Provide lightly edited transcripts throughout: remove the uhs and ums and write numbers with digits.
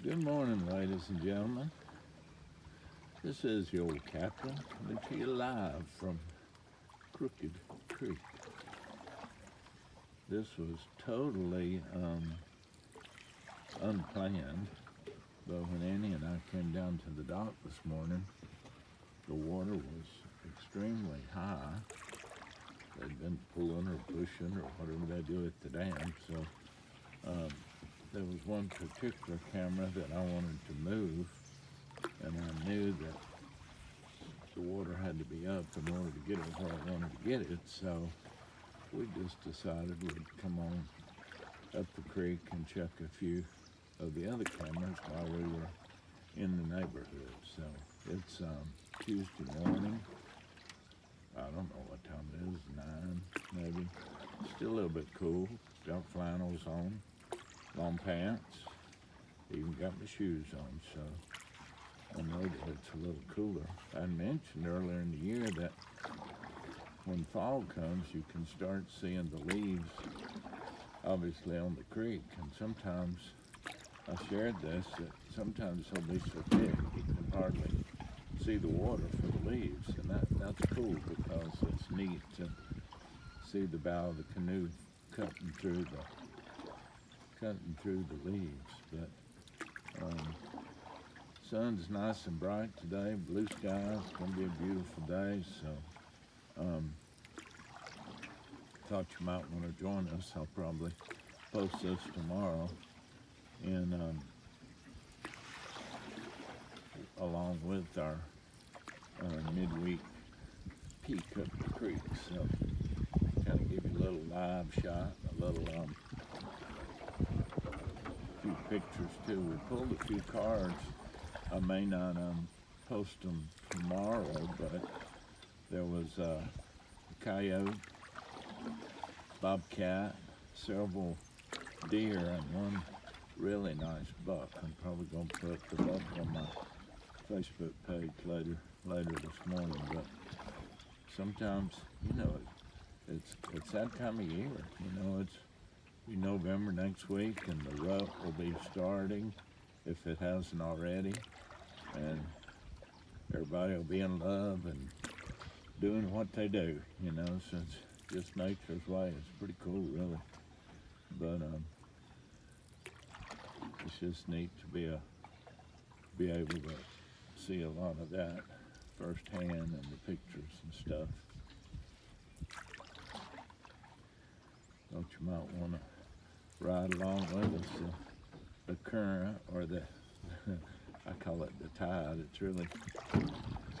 Good morning, ladies and gentlemen. This is your old captain coming to you live from Crooked Creek. This was totally unplanned, but when Annie and I came down to the dock this morning, the water was extremely high. They'd been pulling or pushing or whatever they do at the dam, so there was one particular camera that I wanted to move, and I knew that the water had to be up in order to get it where I wanted to get it, so we just decided we'd come on up the creek and check a few of the other cameras while we were in the neighborhood. So it's Tuesday morning. I don't know what time it is, 9 maybe. Still a little bit cool. Got flannels on, long pants, even got my shoes on, so I know that it's a little cooler. I mentioned earlier in the year that when fall comes, you can start seeing the leaves, obviously on the creek, and sometimes, I shared this, that sometimes they'll be so thick you can hardly see the water for the leaves, and that's cool because it's neat to see the bow of the canoe cutting through the leaves. But sun's nice and bright today, blue skies, gonna be a beautiful day, so thought you might want to join us. I'll probably post this tomorrow, and along with our midweek peek up the creek, so kind of give you a little live shot, a little few pictures too. We pulled a few cards. I may not post them tomorrow, but there was a coyote, bobcat, several deer, and one really nice buck. I'm probably going to put the buck on my Facebook page later this morning. But sometimes, it's that time of year. It's be November next week, and the rut will be starting if it hasn't already, and everybody will be in love and doing what they do. So it's just nature's way. It's pretty cool, really. But it's just neat to be able to see a lot of that firsthand and the pictures and stuff. Thought you might want to ride along with us. The current, or the I call it the tide. It's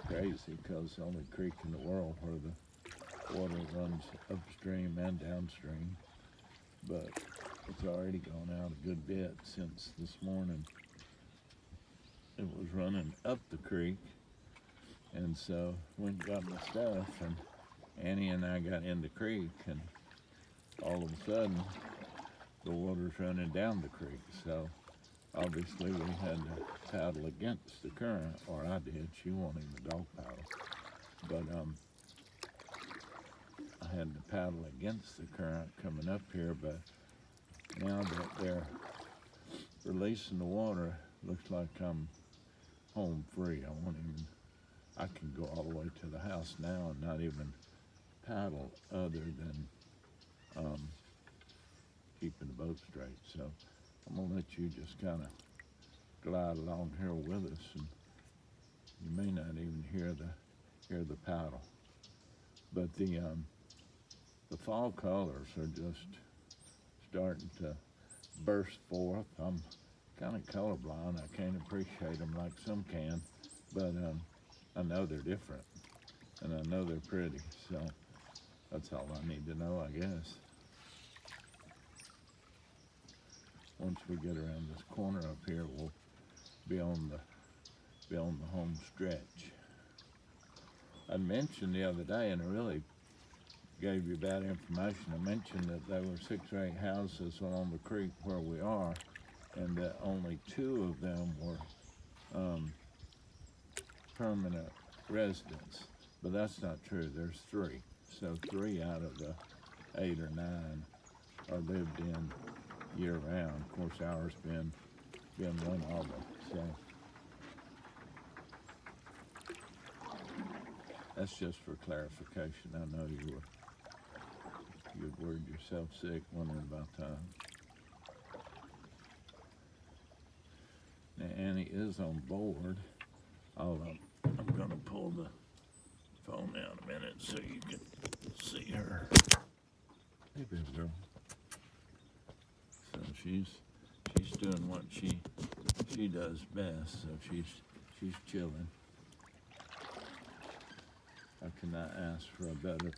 crazy because it's the only creek in the world where the water runs upstream and downstream. But it's already gone out a good bit since this morning. It was running up the creek, and so went and got my stuff, and Annie and I got in the creek, and all of a sudden the water's running down the creek. So obviously we had to paddle against the current, or I did. She won't even dog paddle, but I had to paddle against the current coming up here. But now that they're releasing the water, looks like I'm home free. I can go all the way to the house now and not even paddle other than keeping the boat straight. So I'm gonna let you just kind of glide along here with us, and you may not even hear the paddle. But the fall colors are just starting to burst forth. I'm kind of colorblind. I can't appreciate them like some can, but I know they're different, and I know they're pretty. So that's all I need to know, I guess. Once we get around this corner up here, we'll be on the home stretch. I mentioned the other day, and I really gave you bad information. I mentioned that there were 6 or 8 houses along the creek where we are, and that only 2 of them were permanent residents. But that's not true. There's 3. So 3 out of the 8 or 9 are lived in year round. Of course, ours been been one of them. So that's just for clarification. I know you'd worried yourself sick, wondering about that. Now Annie is on board. I'm going to pull the phone down a minute so you can see her. Hey, baby girl. So she's doing what she does best. So she's chilling. I cannot ask for a better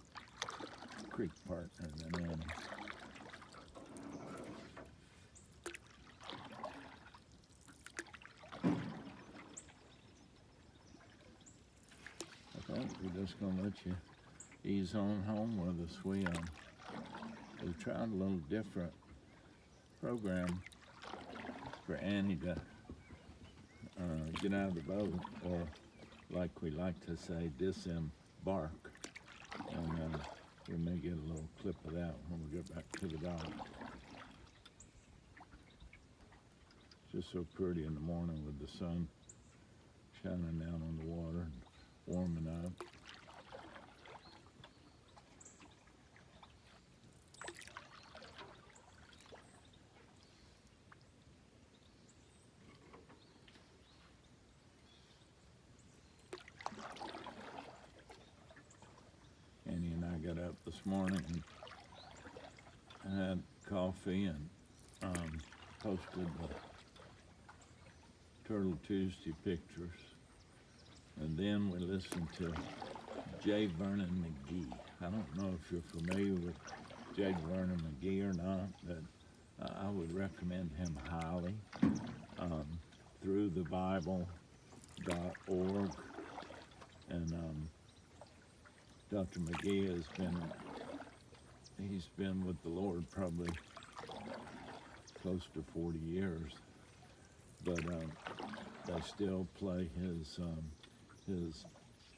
creek partner than Annie. We're just gonna let you ease on home with us. We've tried a little different program for Annie to get out of the boat, or like we like to say, disembark. And we may get a little clip of that when we get back to the dock. It's just so pretty in the morning with the sun shining down on the water and warming up. Annie and I got up this morning and had coffee and posted the Turtle Tuesday pictures. And then we listened to J. Vernon McGee. I don't know if you're familiar with J. Vernon McGee or not, but I would recommend him highly. Throughthebible.org. And Dr. McGee he's been with the Lord probably close to 40 years, but they still play his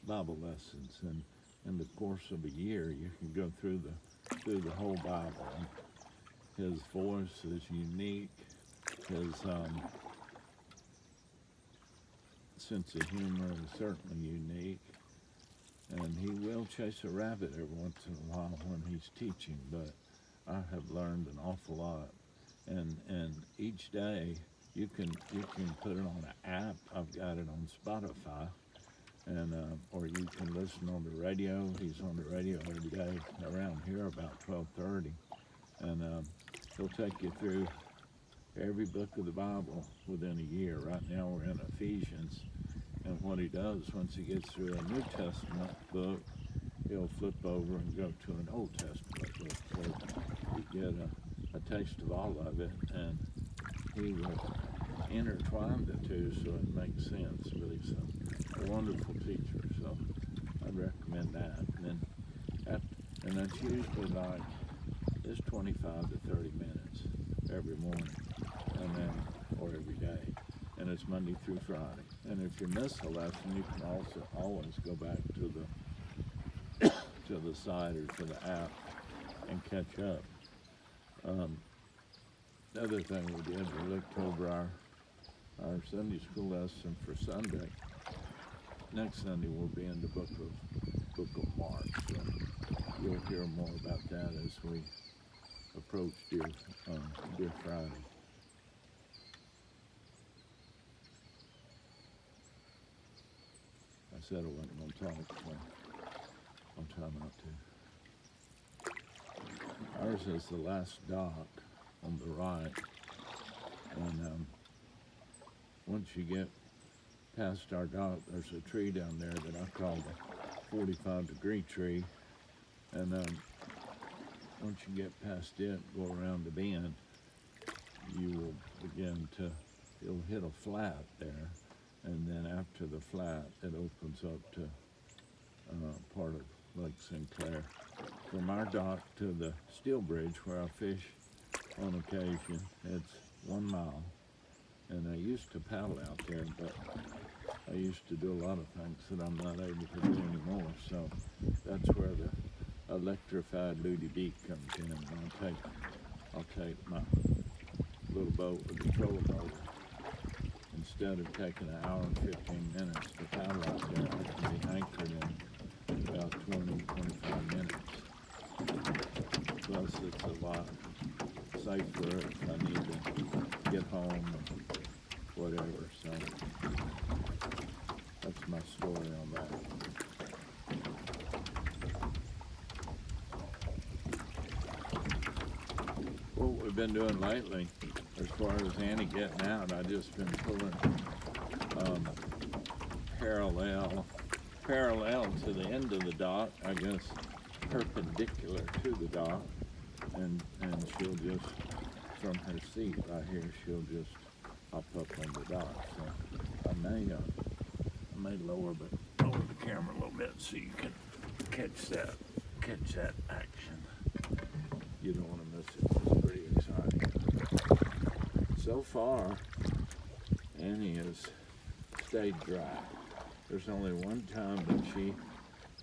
Bible lessons, and in the course of a year you can go through the whole Bible. And his voice is unique. His sense of humor is certainly unique, and he will chase a rabbit every once in a while when he's teaching, but I have learned an awful lot. And each day you can put it on an app. I've got it on Spotify. And or you can listen on the radio. He's on the radio every day around here about 12:30, and he'll take you through every book of the Bible within a year. Right now we're in Ephesians, and what he does once he gets through a New Testament book, he'll flip over and go to an Old Testament book. So you get a taste of all of it, and he will intertwine the two so it makes sense. But he's a wonderful teacher, so I'd recommend that. And that's usually like it's 25 to 30 minutes every morning, and then or every day, and it's Monday through Friday. And if you miss a lesson, you can also always go back to the site or to the app and catch up. The other thing we did, we looked over our Sunday school lesson for Sunday. Next Sunday we'll be in the book of Mark, so you'll hear more about that as we approach Dear Friday. I said I wasn't going to talk, so I'll try not to. Ours is the last dock on the right, and once you get past our dock, there's a tree down there that I call the 45-degree tree, and once you get past it, go around the bend, you will begin to, you'll hit a flat there, and then after the flat, it opens up to part of Lake Sinclair. From our dock to the steel bridge where I fish on occasion, it's 1 mile. And I used to paddle out there, but I used to do a lot of things that I'm not able to do anymore. So that's where the electrified Ludy Beak comes in. And I'll take my little boat with the trolling motor instead of taking an hour and 15 minutes to paddle out there, I can be anchored in about 20, 25 minutes. Plus, it's a lot safer if I need to get home or whatever. So that's my story on that. What we've been doing lately, as far as Annie getting out, I just been pulling parallel to the end of the dock, I guess perpendicular to the dock, and she'll just, from her seat right here, she'll just hop up on the dock. So I may lower the camera a little bit so you can catch that action. You don't want to miss it. It's pretty exciting. So far, Annie has stayed dry. There's only one time that she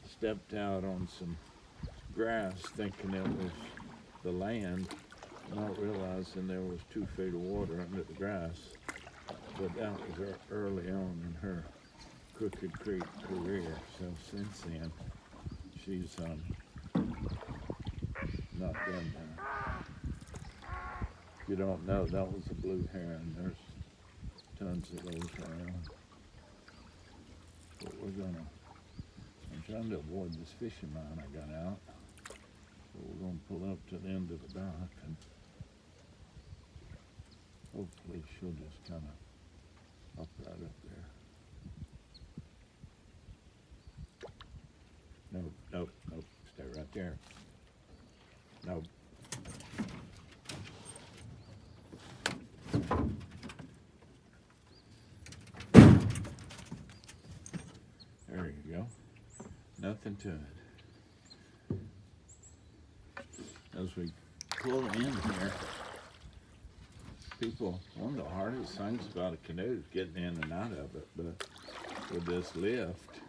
stepped out on some grass thinking it was the land, not realizing there was 2 feet of water under the grass. But that was early on in her Crooked Creek career. So since then, she's not done that. If you don't know, that was a blue heron. There's tons of those around. But I'm trying to avoid this fishing line I got out. So we're going to pull up to the end of the dock, and hopefully she'll just kind of hop right up there. Nope, stay right there. Nope. There you go. Nothing to it. As we pull in here, one of the hardest things about a canoe is getting in and out of it, but with this lift,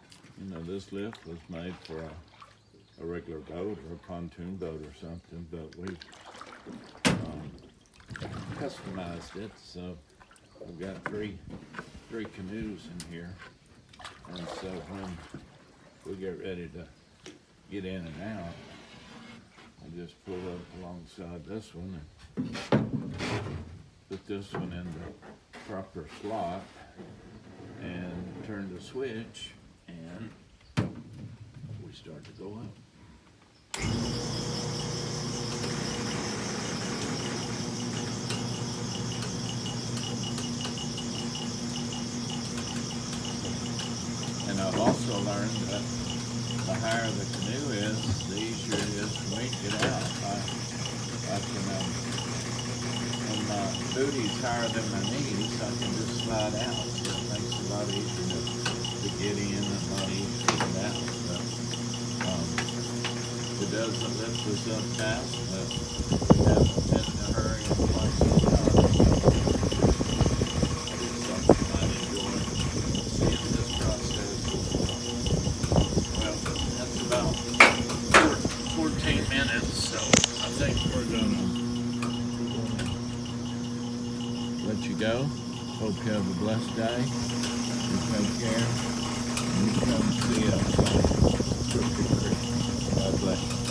this lift was made for a regular boat or a pontoon boat or something, but we've customized it, so we've got three canoes in here, and so when we get ready to get in and out, I just pull up alongside this one and put this one in the proper slot and turn the switch, and we start to go up. And I've also learned that the higher the canoe is, the easier it is for me to get out. I can, when my booty's higher than my knees, I can just slide out. So it makes it a lot easier to get in and a lot easier to get out. But it doesn't lift us up fast, but we haven't been in a hurry and quite some time. It's something I enjoy seeing this process. Well, that's about 14 minutes, so I think we're gonna let you go. Hope you have a blessed day. You take care. And you come see us on Crooked Creek. God bless you.